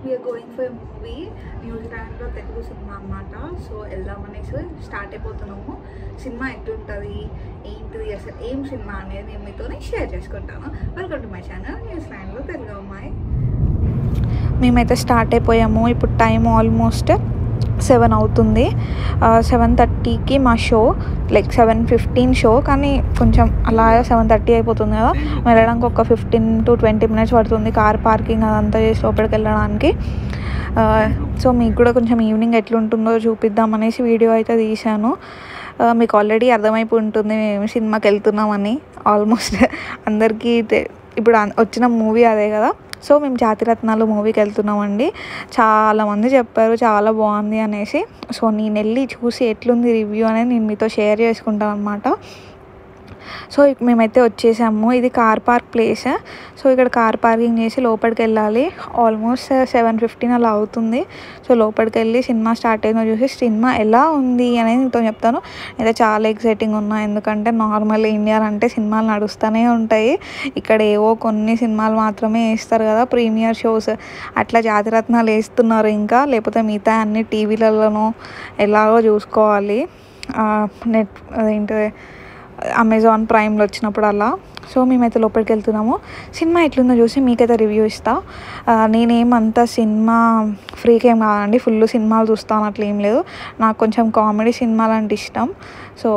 We are going for movie న్యూజిలాండ్లో Telugu cinema అన్నమాట. So వెళ్దామనేసి స్టార్ట్ అయిపోతున్నాము. సినిమా ఎట్లుంటుంది ఏంటిది అసలు ఏం సినిమా అనేది నేను మీతోనే షేర్ చేసుకుంటాను. వెల్కమ్ టు మై ఛానల్ న్యూజిలాండ్లో తెలుగు అమ్మాయి. మేమైతే స్టార్ట్ అయిపోయాము. ఇప్పుడు టైం ఆల్మోస్ట్ 7 అవుతుంది. 7:30కి మా షో, లైక్ 7:15 షో, కానీ కొంచెం అలా 7:30 అయిపోతుంది కదా, వెళ్ళడానికి ఒక 15 to 20 minutes పడుతుంది. కార్ పార్కింగ్ అదంతా చేసి లోపలికి వెళ్ళడానికి. సో మీకు కూడా కొంచెం ఈవినింగ్ ఎట్లుంటుందో చూపిద్దామనేసి వీడియో అయితే తీశాను. మీకు ఆల్రెడీ అర్థమైపోయి ఉంటుంది మేము సినిమాకి వెళ్తున్నామని. ఆల్మోస్ట్ అందరికీ ఇప్పుడు వచ్చిన మూవీ అదే కదా. సో మేము జాతిరత్నాలు మూవీకి వెళ్తున్నామండి. చాలామంది చెప్పారు చాలా బాగుంది అనేసి. సో నేను వెళ్ళి చూసి ఎట్లుంది రివ్యూ అనేది నేను మీతో షేర్ చేసుకుంటాను అనమాట. సో మేమైతే వచ్చేసాము. ఇది కార్ పార్క్ ప్లేస్. సో ఇక్కడ కార్ పార్కింగ్ చేసి లోపలికి వెళ్ళాలి. ఆల్మోస్ట్ 7:15 అలా అవుతుంది. సో లోపలికి వెళ్ళి సినిమా స్టార్ట్ అయిందో చూసి సినిమా ఎలా ఉంది అనేది మీతో చెప్తాను. అయితే చాలా ఎక్సైటింగ్ ఉన్నా, ఎందుకంటే నార్మల్ ఇండియాలో అంటే సినిమాలు నడుస్తూనే ఉంటాయి. ఇక్కడ ఏవో కొన్ని సినిమాలు మాత్రమే వేస్తారు కదా, ప్రీమియర్ షోస్. అట్లా జాతిరత్నాలు వేస్తున్నారు ఇంకా, లేకపోతే మిగతా అన్ని టీవీలలోనో ఎలాగో చూసుకోవాలి. నెట్ అదేంటిది అమెజాన్ ప్రైమ్లో వచ్చినప్పుడు అలా. సో మేమైతే లోపలికి వెళ్తున్నాము. సినిమా ఎట్లుందో చూసి మీకైతే రివ్యూ ఇస్తా. నేనేమంతా సినిమా ఫ్రీకి ఏం కాదండి, ఫుల్ సినిమాలు చూస్తాను అట్లా ఏం లేదు. నాకు కొంచెం కామెడీ సినిమాలు అంటే ఇష్టం. సో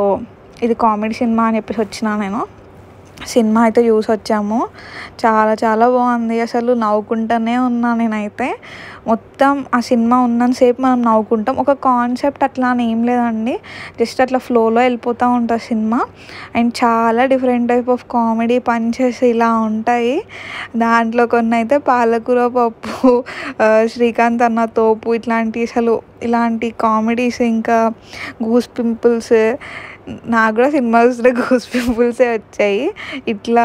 ఇది కామెడీ సినిమా అని చెప్పేసి వచ్చినా నేను. సినిమా అయితే చూసి వచ్చాము. చాలా చాలా బాగుంది. అసలు నవ్వుకుంటూనే ఉన్నా నేనైతే. మొత్తం ఆ సినిమా ఉన్నంతసేపు మనం నవ్వుకుంటాం. ఒక కాన్సెప్ట్ అట్లా అని ఏం లేదండి, జస్ట్ అట్లా ఫ్లోలో వెళ్ళిపోతూ ఉంటుంది సినిమా. అండ్ చాలా different type of comedy punches ఇలా ఉంటాయి. దాంట్లో కొన్ని అయితే పాలకూర పప్పు, శ్రీకాంత్ అన్న తోపు, ఇలాంటి కామెడీస్, ఇంకా గూస్ పింపుల్స్. నాకు కూడా సినిమా చూస్తే గూస్ పింపుల్సే వచ్చాయి. ఇట్లా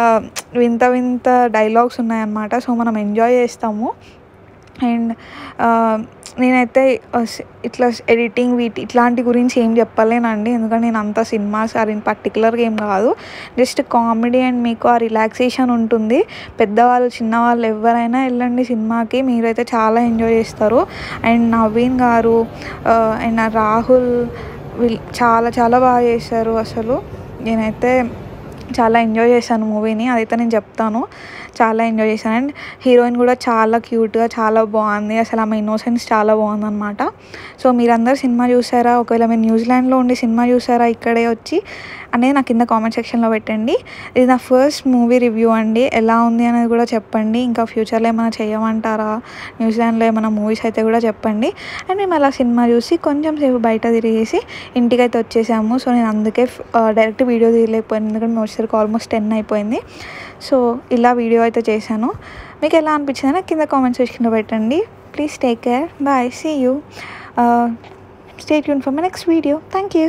వింత వింత డైలాగ్స్ ఉన్నాయన్నమాట. సో మనం ఎంజాయ్ చేస్తాము. అండ్ నేనైతే ఇట్లా ఎడిటింగ్ ఇట్లాంటి గురించి ఏం చెప్పలేనండి, ఎందుకంటే నేను అంత సినిమాస్ పర్టికులర్గా ఏం కాదు. జస్ట్ కామెడీ అండ్ మీకు ఆ రిలాక్సేషన్ ఉంటుంది. పెద్దవాళ్ళు చిన్నవాళ్ళు ఎవరైనా వెళ్ళండి సినిమాకి, మీరైతే చాలా ఎంజాయ్ చేస్తారు. అండ్ నవీన్ గారు అండ్ రాహుల్ వీళ్ళు చాలా చాలా బాగా చేశారు. అసలు నేనైతే చాలా ఎంజాయ్ చేశాను మూవీని, అదైతే నేను చెప్తాను. చాలా ఎంజాయ్ చేశాను. అండ్ హీరోయిన్ కూడా చాలా క్యూట్గా చాలా బాగుంది. అసలు ఆమె ఇన్నోసెన్స్ చాలా బాగుందన్నమాట. సో మీరందరూ సినిమా చూసారా? ఒకవేళ మీరు న్యూజిలాండ్లో ఉండి సినిమా చూసారా ఇక్కడే వచ్చి అనేది నా కింద కామెంట్ సెక్షన్లో పెట్టండి. ఇది నా ఫస్ట్ మూవీ రివ్యూ అండి. ఎలా ఉంది అనేది కూడా చెప్పండి. ఇంకా ఫ్యూచర్లో ఏమైనా చేయమంటారా, న్యూజిలాండ్లో ఏమైనా మూవీస్ అయితే కూడా చెప్పండి. అండ్ మేము అలా సినిమా చూసి కొంచెం సేపు బయట తిరిగేసి ఇంటికైతే వచ్చేసాము. సో నేను అందుకే డైరెక్ట్ వీడియో తీయలేకపోయాను, ఎందుకంటే మేము వచ్చేసరికి ఆల్మోస్ట్ 10 అయిపోయింది. సో ఇలా వీడియో అయితే చేశాను. మీకు ఎలా అనిపించిందో కింద కామెంట్ సెక్షన్లో పెట్టండి. Please take care. Bye. See you. Stay tuned for my next video. Thank you.